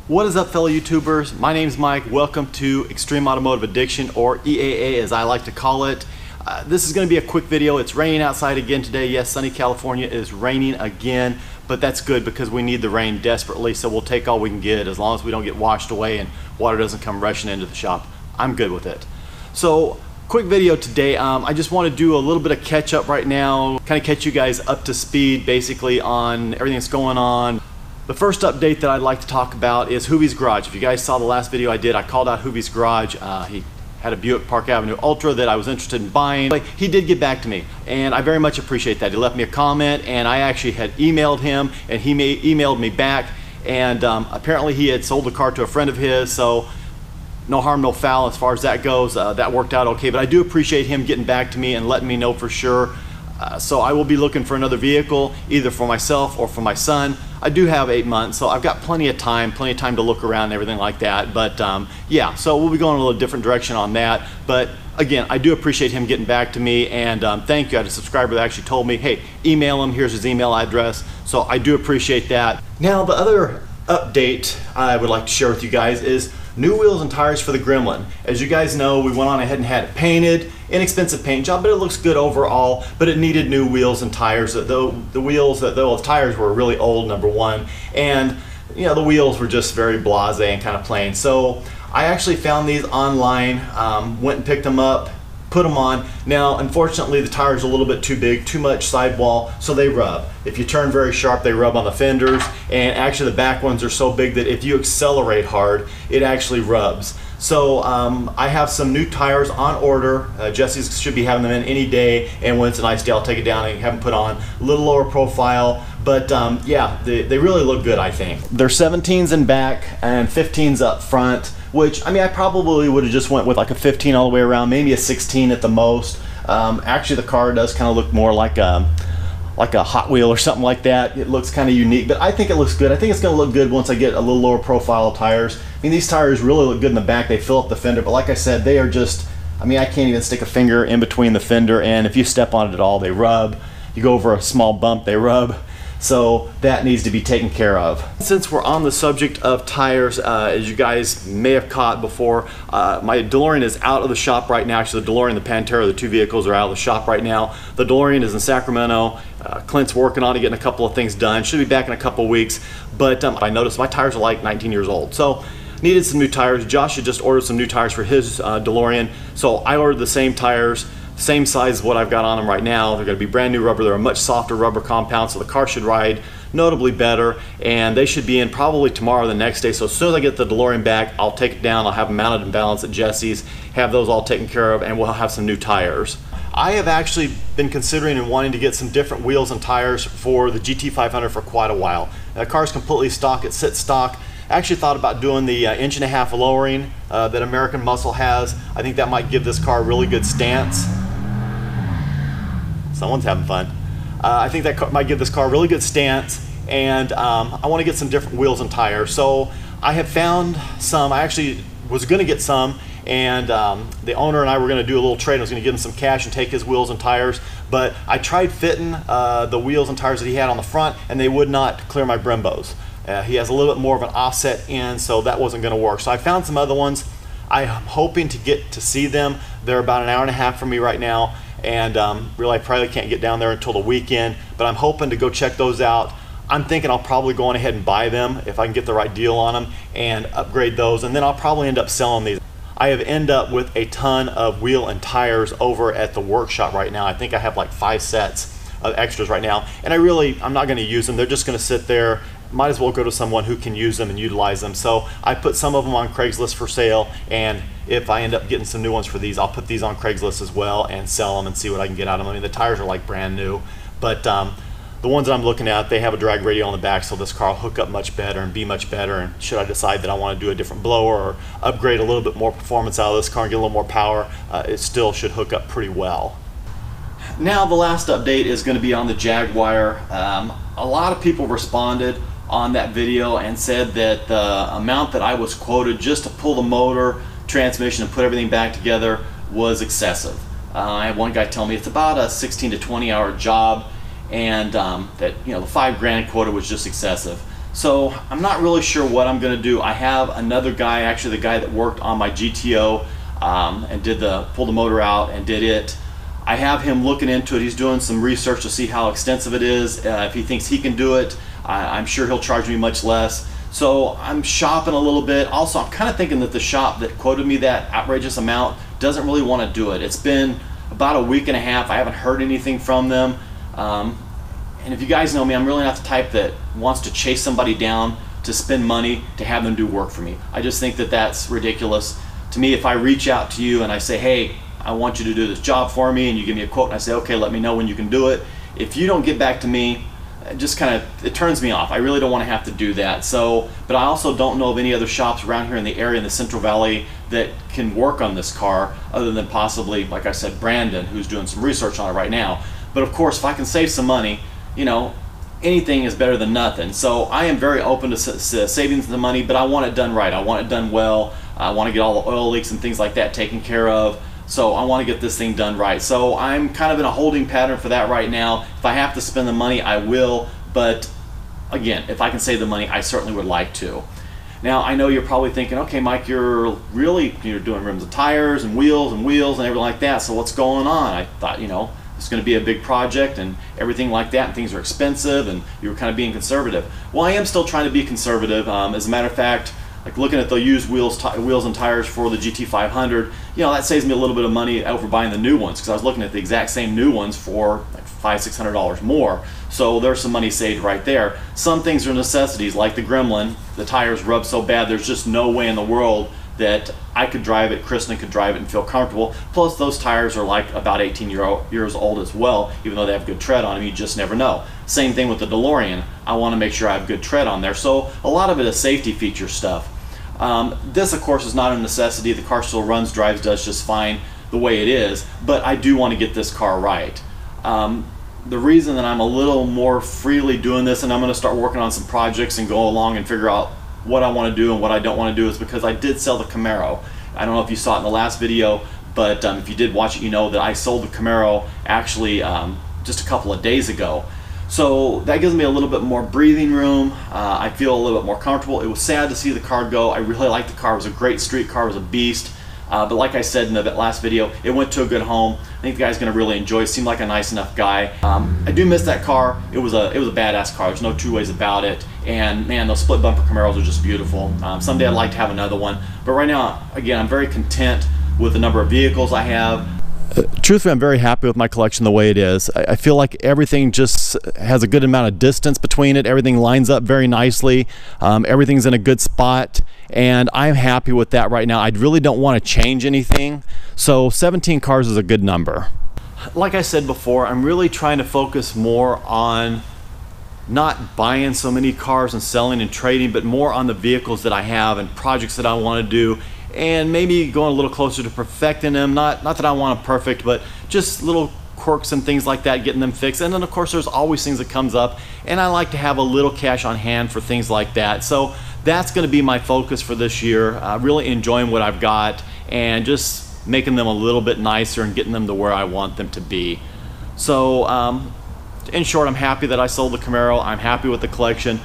What is up, fellow YouTubers? My name is Mike. Welcome to Extreme Automotive Addiction, or E.A.A. as I like to call it. This is going to be a quick video. It's raining outside again today. Yes, sunny California is raining again, but that's good because we need the rain desperately, so we'll take all we can get as long as we don't get washed away and water doesn't come rushing into the shop. I'm good with it. So, quick video today. I just want to do a little bit of catch up right now, kind of catch you guys up to speed basically on everything that's going on. The first update that I'd like to talk about is Hoovies Garage. If you guys saw the last video I did, I called out Hoovies Garage. He had a Buick Park Avenue Ultra that I was interested in buying. He did get back to me, and I very much appreciate that. He left me a comment, and I actually had emailed him, and he emailed me back, and apparently he had sold the car to a friend of his, so no harm, no foul as far as that goes. That worked out okay, but I do appreciate him getting back to me and letting me know for sure. So I will be looking for another vehicle, either for myself or for my son. I do have 8 months, so I've got plenty of time to look around and everything like that. But yeah, so we'll be going a little different direction on that. But again, I do appreciate him getting back to me, and thank you. I had a subscriber that actually told me, hey, email him, here's his email address. So I do appreciate that. Now, the other update I would like to share with you guys is new wheels and tires for the Gremlin. As you guys know, we went on ahead and had it painted. Inexpensive paint job, but it looks good overall, but it needed new wheels and tires. The tires were really old, number one, and you know, the wheels were just very blasé and kind of plain. So I actually found these online, went and picked them up, put them on. Now, unfortunately, the tire's a little bit too big, too much sidewall, so they rub. If you turn very sharp, they rub on the fenders, and actually the back ones are so big that if you accelerate hard, it actually rubs. So I have some new tires on order. Jesse's should be having them in any day, and when it's a nice day, I'll take it down and have them put on. A little lower profile, but yeah, they really look good, I think. They're 17s in back and 15s up front, which, I mean, I probably would have just went with like a 15 all the way around, maybe a 16 at the most. Actually, the car does kind of look more like a Hot Wheel or something like that. It looks kind of unique, but I think it looks good. I think it's going to look good once I get a little lower profile tires. I mean, these tires really look good in the back. They fill up the fender, but like I said, they are just, I mean, I can't even stick a finger in between the fender, and if you step on it at all, they rub. You go over a small bump, they rub. So that needs to be taken care of. Since we're on the subject of tires, as you guys may have caught before, my DeLorean is out of the shop right now. Actually, the DeLorean and the Pantera, the two vehicles, are out of the shop right now. The DeLorean is in Sacramento. Clint's working on it, getting a couple of things done. Should be back in a couple of weeks. But I noticed my tires are like 19 years old. So needed some new tires. Josh had just ordered some new tires for his DeLorean. So I ordered the same tires, same size as what I've got on them right now. They're going to be brand new rubber. They're a much softer rubber compound, so the car should ride notably better, and they should be in probably tomorrow or the next day. So as soon as I get the DeLorean back, I'll take it down. I'll have them mounted and balanced at Jesse's, have those all taken care of, and we'll have some new tires. I have actually been considering and wanting to get some different wheels and tires for the GT500 for quite a while. The car's completely stock. It sits stock. I actually thought about doing the 1.5 inch lowering that American Muscle has. I think that might give this car a really good stance. Someone's having fun. I think that might give this car a really good stance, and I want to get some different wheels and tires. So I have found some. I actually was going to get some, and the owner and I were going to do a little trade. I was going to give him some cash and take his wheels and tires, but I tried fitting the wheels and tires that he had on the front, and they would not clear my Brembos. He has a little bit more of an offset in, so that wasn't going to work. So I found some other ones. I'm hoping to get to see them. They're about an hour and a half from me right now, and really I probably can't get down there until the weekend, but I'm hoping to go check those out. I'm thinking I'll probably go on ahead and buy them if I can get the right deal on them and upgrade those, and then I'll probably end up selling these. I have ended up with a ton of wheel and tires over at the workshop right now. I think I have like 5 sets of extras right now, and I'm not going to use them. They're just going to sit there. Might as well go to someone who can use them and utilize them. So I put some of them on Craigslist for sale, and if I end up getting some new ones for these, I'll put these on Craigslist as well and sell them and see what I can get out of them. I mean, the tires are like brand new, but the ones that I'm looking at, they have a drag radio on the back, so this car will hook up much better and be much better. And should I decide that I want to do a different blower or upgrade a little bit more performance out of this car and get a little more power, it still should hook up pretty well. Now the last update is going to be on the Jaguar. A lot of people responded on that video and said that the amount that I was quoted just to pull the motor, transmission, and put everything back together was excessive. I had one guy tell me it's about a 16 to 20 hour job, and that, you know, the $5 grand quota was just excessive. So I'm not really sure what I'm going to do. I have another guy, actually the guy that worked on my GTO and pulled the motor out and did it. I have him looking into it. He's doing some research to see how extensive it is. If he thinks he can do it, I'm sure he'll charge me much less. So I'm shopping a little bit. Also, I'm kind of thinking that the shop that quoted me that outrageous amount doesn't really want to do it. It's been about a week and a half. I haven't heard anything from them. And if you guys know me, I'm really not the type that wants to chase somebody down to spend money to have them do work for me. I just think that that's ridiculous. To me, if I reach out to you and I say, hey, I want you to do this job for me, and you give me a quote and I say, okay, let me know when you can do it. If you don't get back to me, it turns me off. I really don't want to have to do that. So, but I also don't know of any other shops around here in the area in the Central Valley that can work on this car other than possibly, like I said, Brandon, who's doing some research on it right now. But of course, if I can save some money, you know, anything is better than nothing. So I am very open to saving the money, but I want it done right. I want it done well. I want to get all the oil leaks and things like that taken care of. So I want to get this thing done right. So I'm kind of in a holding pattern for that right now. If I have to spend the money, I will. But again, if I can save the money, I certainly would like to. Now, I know you're probably thinking, okay, Mike, you're doing rims and tires and wheels and everything like that. So what's going on? I thought, you know, it's going to be a big project and everything like that, and things are expensive, and you were kind of being conservative. Well, I am still trying to be conservative. As a matter of fact, like looking at the used wheels and tires for the GT500, you know, that saves me a little bit of money over buying the new ones, because I was looking at the exact same new ones for like $500–600 more. So there's some money saved right there. Some things are necessities, like the Gremlin. The tires rub so bad, there's just no way in the world that I could drive it, Kristen could drive it and feel comfortable. Plus those tires are like about 18 years old as well, even though they have good tread on them, you just never know. Same thing with the DeLorean. I want to make sure I have good tread on there. So a lot of it is safety feature stuff. This of course is not a necessity. The car still runs, drives, does just fine the way it is, but I do want to get this car right. The reason that I'm a little more freely doing this, and I'm going to start working on some projects and go along and figure out what I want to do and what I don't want to do, is because I did sell the Camaro. I don't know if you saw it in the last video, but if you did watch it, you know that I sold the Camaro actually just a couple of days ago. So that gives me a little bit more breathing room. I feel a little bit more comfortable. It was sad to see the car go. I really liked the car. It was a great street car. It was a beast. But like I said in the last video, it went to a good home. I think the guy's going to really enjoy it. Seemed like a nice enough guy. I do miss that car. It was a badass car. There's no two ways about it. And man, those split bumper Camaros are just beautiful. Someday I'd like to have another one. But right now, again, I'm very content with the number of vehicles I have. Truthfully, I'm very happy with my collection the way it is. I feel like everything just has a good amount of distance between it. Everything lines up very nicely. Everything's in a good spot, and I'm happy with that right now. I really don't want to change anything, so 17 cars is a good number. Like I said before, I'm really trying to focus more on not buying so many cars and selling and trading, but more on the vehicles that I have and projects that I want to do, and maybe going a little closer to perfecting them. Not that I want them perfect, but just little quirks and things like that, getting them fixed. And then of course there's always things that comes up, and I like to have a little cash on hand for things like that. So that's going to be my focus for this year, really enjoying what I've got and just making them a little bit nicer and getting them to where I want them to be. So in short, I'm happy that I sold the Camaro. I'm happy with the collection.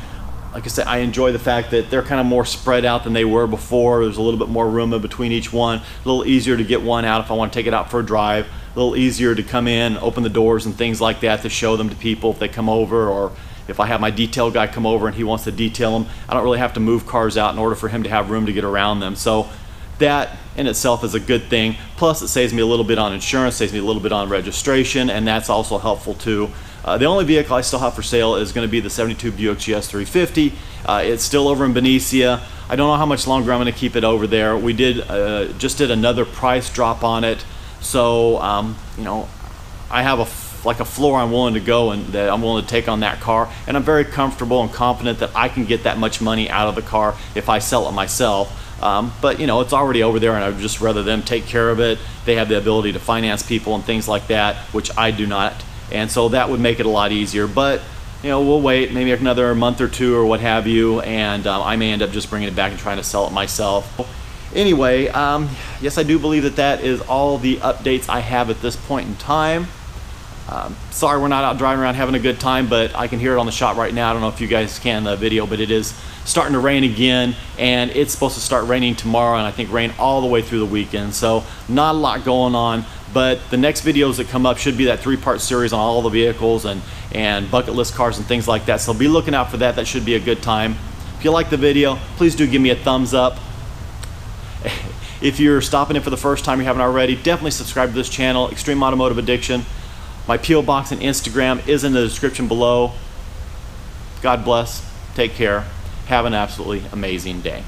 Like I said, I enjoy the fact that they're kind of more spread out than they were before. There's a little bit more room in between each one. A little easier to get one out if I want to take it out for a drive. A little easier to come in, open the doors and things like that to show them to people if they come over, or if I have my detail guy come over and he wants to detail them. I don't really have to move cars out in order for him to have room to get around them. So that in itself is a good thing. Plus it saves me a little bit on insurance, saves me a little bit on registration, and that's also helpful too. The only vehicle I still have for sale is going to be the 72 Buick GS 350. It's still over in Benicia. I don't know how much longer I'm going to keep it over there. We just did another price drop on it, so you know, I have a floor I'm willing to go and that I'm willing to take on that car, and I'm very comfortable and confident that I can get that much money out of the car if I sell it myself. But you know, it's already over there, and I'd just rather them take care of it. They have the ability to finance people and things like that, which I do not. And so that would make it a lot easier. But you know, we'll wait maybe another month or two or what have you, and I may end up just bringing it back and trying to sell it myself. Anyway, yes, I do believe that that is all the updates I have at this point in time. Sorry we're not out driving around having a good time, but I can hear it on the shop right now. I don't know if you guys can in the video, but it is starting to rain again, and it's supposed to start raining tomorrow, and I think rain all the way through the weekend. So not a lot going on, but the next videos that come up should be that 3-part series on all the vehicles and bucket list cars and things like that. So be looking out for that. That should be a good time. If you like the video, please do give me a thumbs up. If you're stopping in for the first time, you haven't already, definitely subscribe to this channel, Extreme Automotive Addiction. My P.O. Box and Instagram is in the description below. God bless. Take care. Have an absolutely amazing day.